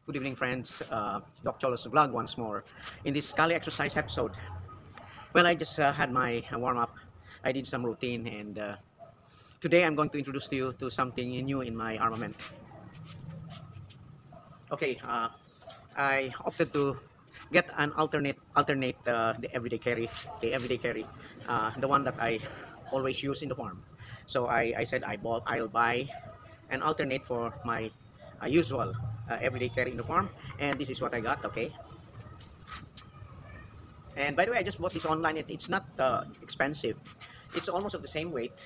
Good evening, friends. Doc Cholo's vlog once more. In this Kali exercise episode, well, I just had my warm-up. I did some routine, and today I'm going to introduce to you to something new in my armament. Okay, I opted to get an alternate the everyday carry, the one that I always use in the farm. So I said I'll buy an alternate for my usual everyday carry in the farm, and this is what I got. Okay. And by the way, I just bought this online. It's not expensive. It's almost of the same weight.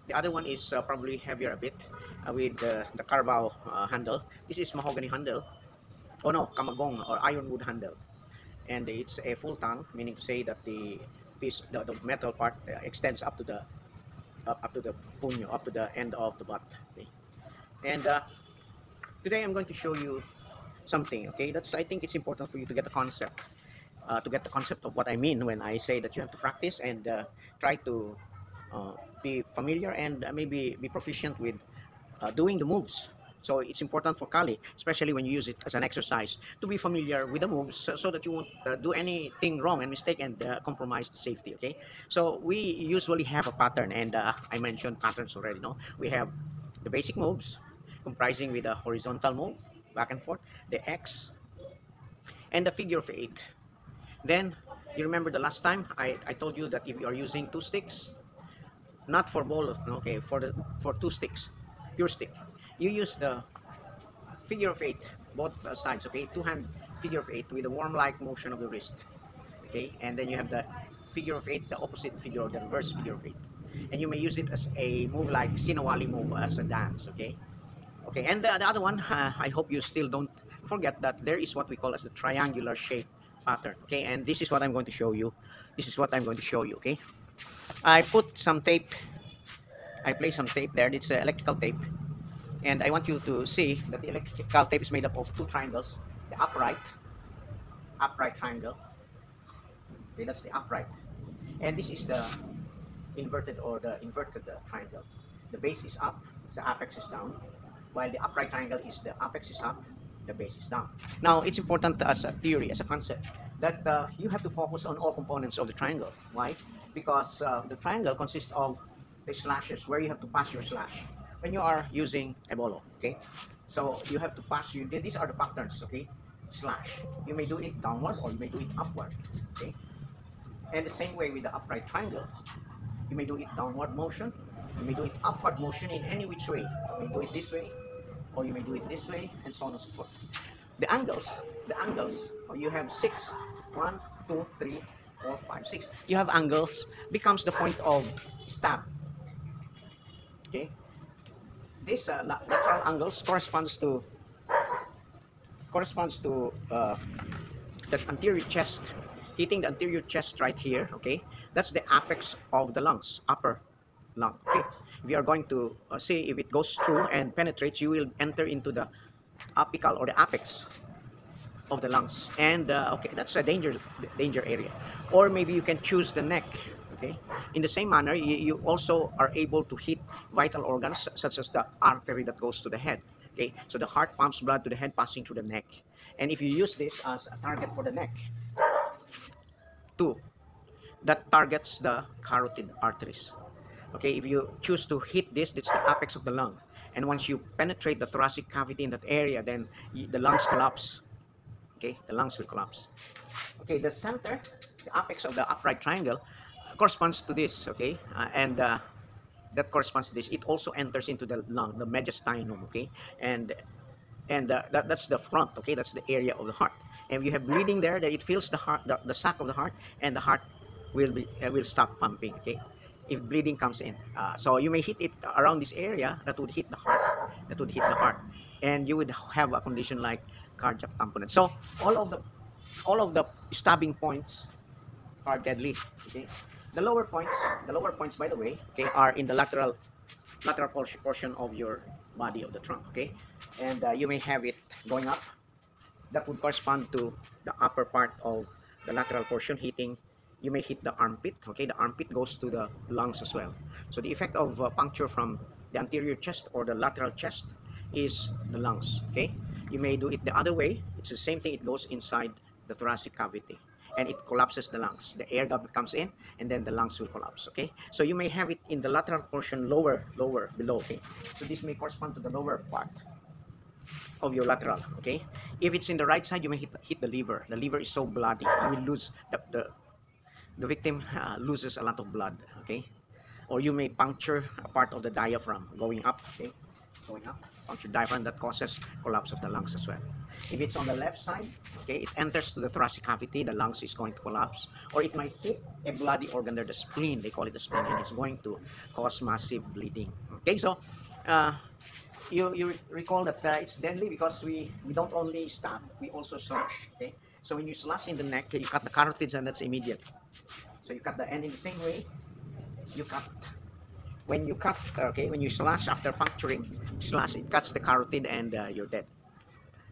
The other one is probably heavier a bit with the Carabao handle. This is mahogany handle. Oh no, kamagong or ironwood handle. And it's a full tongue, meaning to say that the piece, the metal part extends up to the up to the puño, up to the end of the butt. Okay. And today I'm going to show you something. Okay, that's I think it's important for you to get the concept. To get the concept of what I mean when I say that you have to practice and try to be familiar and maybe be proficient with doing the moves. So it's important for Kali, especially when you use it as an exercise, to be familiar with the moves so that you won't do anything wrong and mistake and compromise the safety. Okay, so we usually have a pattern, and I mentioned patterns already. No, we have the basic moves comprising with a horizontal move, back and forth, the X, and the figure of 8. Then you remember the last time I told you that if you are using two sticks, not for ball, okay, for two sticks, pure stick, you use the figure of 8, both sides, okay, two hand figure of 8 with a worm-like motion of the wrist, okay, and then you have the figure of 8, the opposite figure or the reverse figure of 8, and you may use it as a move like Sinawali move as a dance, okay. Okay, and the other one, I hope you still don't forget that there is what we call as the triangular shape pattern. Okay, and this is what I'm going to show you. This is what I'm going to show you. Okay, I put some tape. I place some tape there. It's electrical tape, and I want you to see that the electrical tape is made up of two triangles. The upright triangle. Okay, that's the upright, and this is the inverted or the inverted triangle. The base is up, the apex is down, while the upright triangle is the apex is up, the base is down. Now, it's important as a theory, as a concept, that you have to focus on all components of the triangle. Why? Because the triangle consists of the slashes where you have to pass your slash when you are using a bolo. Okay, so you have to pass. These are the patterns. Okay, slash. You may do it downward or you may do it upward. Okay, and the same way with the upright triangle. You may do it downward motion. You may do it upward motion in any which way. You may do it this way, or you may do it this way, and so on and so forth. The angles, you have 6, 1, 2, 3, 4, 5, 6. You have angles, becomes the point of stab. Okay, this lateral angles corresponds to the anterior chest, hitting the anterior chest right here. Okay, that's the apex of the lungs, upper lung. Okay, if you are going to see if it goes through and penetrates, you will enter into the apical or the apex of the lungs, and okay, that's a danger area. Or maybe you can choose the neck. Okay, in the same manner, you also are able to hit vital organs such as the artery that goes to the head. Okay, so the heart pumps blood to the head passing through the neck, and if you use this as a target for the neck, two, that targets the carotid arteries. Okay, if you choose to hit this, that's the apex of the lung, and once you penetrate the thoracic cavity in that area, then the lungs collapse. Okay, the lungs will collapse. Okay, the center, the apex of the upright triangle corresponds to this. Okay, and that corresponds to this. It also enters into the lung, the mediastinum. Okay, and that's the front. Okay, that's the area of the heart. And if you have bleeding there, then it fills the heart, the sac of the heart, and the heart will stop pumping. Okay, if bleeding comes in, so you may hit it around this area. That would hit the heart. That would hit the heart, and you would have a condition like cardiac tamponade. So all of the stabbing points are deadly. Okay, the lower points, by the way, okay, are in the lateral portion of your body of the trunk. Okay, and you may have it going up. That would correspond to the upper part of the lateral portion hitting. You may hit the armpit. Okay, the armpit goes to the lungs as well. So the effect of puncture from the anterior chest or the lateral chest is the lungs. Okay, You may do it the other way. It's the same thing. It goes inside the thoracic cavity and it collapses the lungs. The air gap comes in and then the lungs will collapse. Okay, so you may have it in the lateral portion, lower, below. Okay, so this may correspond to the lower part of your lateral. Okay, if it's in the right side, you may hit the liver. The liver is so bloody, you will lose the victim loses a lot of blood. Okay, or you may puncture a part of the diaphragm going up. Okay, going up, puncture diaphragm, that causes collapse of the lungs as well. If it's on the left side, okay, it enters to the thoracic cavity, the lungs is going to collapse, or it might hit a bloody organ there, the spleen, they call it the spleen, and it's going to cause massive bleeding. Okay, so uh, you recall that it's deadly because we don't only stab, we also slash. Okay, so when you slash in the neck, you cut the carotids, and that's immediate. So you cut the end in the same way you cut when you cut. Okay, when you slash after puncturing, slash, it cuts the carotid, and you're dead.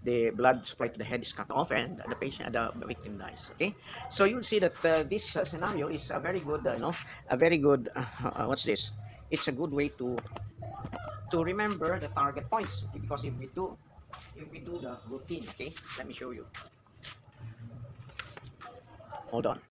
The blood supply to the head is cut off, and the patient, the victim dies. Okay, so you'll see that this scenario is a very good, a very good. What's this? It's a good way to remember the target points. Okay? Because if we do the routine, okay, let me show you. Hold on.